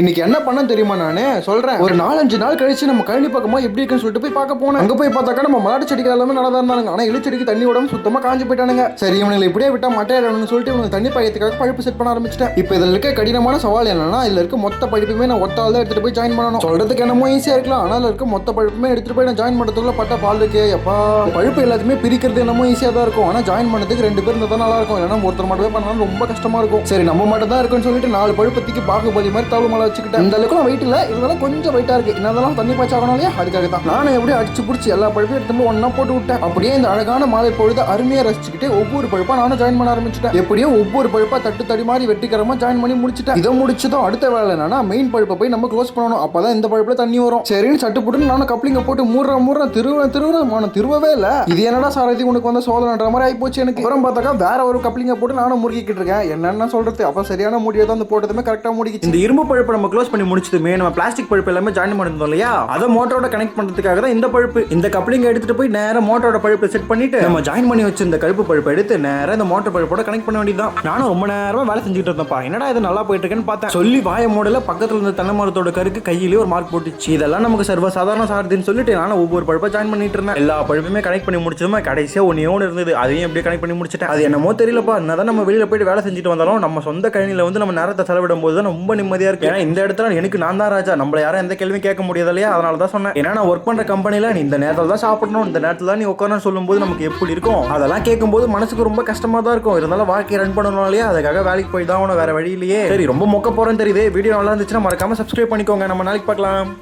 இன்னைக்கு என்ன பண்ண தெரியுமா? நானே சொல்றேன். ஒரு 4-5 நாள் கழிச்சு நம்ம கழனி பக்கமா எப்படி இருக்குன்னு சொல்லிட்டு போய் பார்க்க போனேன். அங்க போய் பார்த்தாக்கா நம்ம மலாட்டு செடிக்கு எல்லாமே நல்லா இருந்தாங்க. ஆனா இழுச்செடிக்கு தண்ணி விடாம சுத்தமா காஞ்சு போயிட்டானுங்க. சரி இவங்களை இப்படியே விட்டா மட்டையிடணும்னு சொல்லிட்டு இவங்க தண்ணி பாயத்துக்காக பழுப்பு செட் பண்ண ஆரம்பிச்சிட்டேன். இப்போ இதுல இருக்க கடினமான சவால் என்னன்னா, இதுல இருக்க மொத்த பழுப்புமே நான் ஒத்தால் தான் எடுத்துட்டு போய் ஜாயின் பண்ணணும். சொல்றதுக்கு என்னமோ ஈஸியா இருக்கலாம், ஆனால் இருக்க மொத்த பழுப்புமே எடுத்துட்டு போய் நான் ஜாயின் பண்ணுறதுக்குள்ள பட்ட பால் இருக்கு. எப்பா பழுப்பு எல்லாத்தையுமே பிரிக்கிறது என்னமோ ஈஸியா தான் இருக்கும், ஆனா ஜாயின் பண்ணதுக்கு 2 பேர் இருந்தா நல்லா இருக்கும். ஏன்னா ஒருத்தர் மட்டுமே பண்ணாலும் ரொம்ப கஷ்டமா இருக்கும். சரி நம்ம மட்டும் தான் இருக்குன்னு சொல்லிட்டு 4 பழுப்பத்திக்கு பாகுபலி மாதிரி தவளை மலை வச்சுக்கிட்டேன். இந்த அளவுக்கு வெயிட் இல்ல, இதெல்லாம் கொஞ்சம் வெயிட்டா இருக்கு. என்னதெல்லாம் தண்ணி பாய்ச்சாகணும் இல்லையா, அதுக்காக தான் நானும் எப்படி அடிச்சு பிடிச்சி எல்லா பழுப்பையும் எடுத்து ஒன்னா போட்டு விட்டேன். அப்படியே இந்த அழகான மாலை பொழுது அருமையா ரசிச்சுக்கிட்டு ஒவ்வொரு பழுப்பா நானும் ஜாயின் பண்ண ஆரம்பிச்சிட்டேன். எப்படியோ ஒவ்வொரு பழுப்பா தட்டு தடி மாதிரி வெட்டிக்கிறமா ஜாயின் பண்ணி முடிச்சிட்டேன். இதை முடிச்சதும் அடுத்த வேலை என்னன்னா, மெயின் பழுப்பை போய் நம்ம க்ளோஸ் பண்ணணும். அப்பதான் இந்த பழுப்புல தண்ணி வரும். சரின்னு சட்டு போட்டு நானும் கப்ளிங்க போட்டு மூடுற திருவவே இல்ல. இது என்னடா சாரதி உனக்கு வந்து சோதனைன்ற மாதிரி ஆகி போச்சு எனக்கு. அப்புறம் பார்த்தாக்கா வேற ஒரு கப்ளிங்க போட்டு நானும் முறுக்கிட்டு இருக்கேன். என்னென்ன சொல்றது, அப்ப சரியான முடியை தான் போட்டதுமே கரெக்டா முடிக்கிச்சு. இந்த இரும்பு பழுப்பை நம்ம க்ளோஸ் பண்ணி முடிச்சதுமே நம்ம பிளாஸ்டிக் பழுப்பு எல்லாமே ஜாயின் பண்ணிருந்தோம் இல்லையா, அதை மோட்டரோட கனெக்ட் பண்றதுக்காக தான் இந்த பழுப்பு. இந்த கப்ளிங் எடுத்துட்டு போய் நேரா மோட்டரோட பழுப்பு செட் பண்ணிட்டு நம்ம ஜாயின் பண்ணி வச்சிருந்த கருப்பு பழுப்பு எடுத்து நேரா இந்த மோட்டர் பழுப்போட கனெக்ட் பண்ண வேண்டியதுதான். நானும் ரொம்ப நேரமா வேலை செஞ்சுட்டு இருந்தேன்ப்பா. என்னடா இது நல்லா போயிட்டு இருக்கேன்னு பார்த்தேன். சொல்லி வாய மூடல பக்கத்துல இருந்த தென்னை மரத்தோட கருக்கு கையிலேயே ஒரு மார்க் போட்டுச்சு. இதெல்லாம் நமக்கு சர்வ சாதாரண சாரதின்னு சொல்லிட்டு நானும் ஒவ்வொரு பழுப்பா ஜாயின் பண்ணிட்டு இருந்தேன். எல்லா பழுப்புமே கனெக்ட் பண்ணி முடிச்சதுமா கடைசியா ஒன்னே இருந்தது. அதையும் எப்படியே கனெக்ட் பண்ணி முடிச்சிட்டேன். அது என்னமோ தெரியலப்பா, என்னதான் நம்ம வெளியில போயிட்டு வேலை செஞ்சுட்டு வந்தாலும் நம்ம சொந்த கழனியில வந்து நம்ம நேரத்தை செலவிடும் போது தான் ரொம்ப நிம்மதியா இருக்கு. ஏன்னா இந்த இடத்துல எனக்கு நான் தான் ராஜா, நம்மள யாரும் எந்த கேள்வியும் கேட்க முடியாது இல்லையா, அதனால தான் சொன்னேன். ஏன்னா நான் ஒர்க் பண்ற கம்பெனில நீ இந்த நேரத்தில் தான் சாப்பிடணும், இந்த நேரத்தில் தான் நீ உட்காரணும் சொல்லும் போது நமக்கு எப்படி இருக்கும், அதெல்லாம் கேட்கும்போது மனசுக்கு ரொம்ப கஷ்டமா தான் இருக்கும். இருந்தாலும் வாழ்க்கையை ரன் பண்ணணும் இல்லையா, அதுக்காக வேலைக்கு போய் தான் ஆகணும், வேற வழி இல்லையே. சரி ரொம்ப மொக்க போறேன்னு தெரியுது. வீடியோ நல்லா இருந்துச்சுன்னா மறக்காம சப்ஸ்கிரைப் பண்ணிக்கோங்க. நம்ம நாளைக்கு பார்க்கலாம்.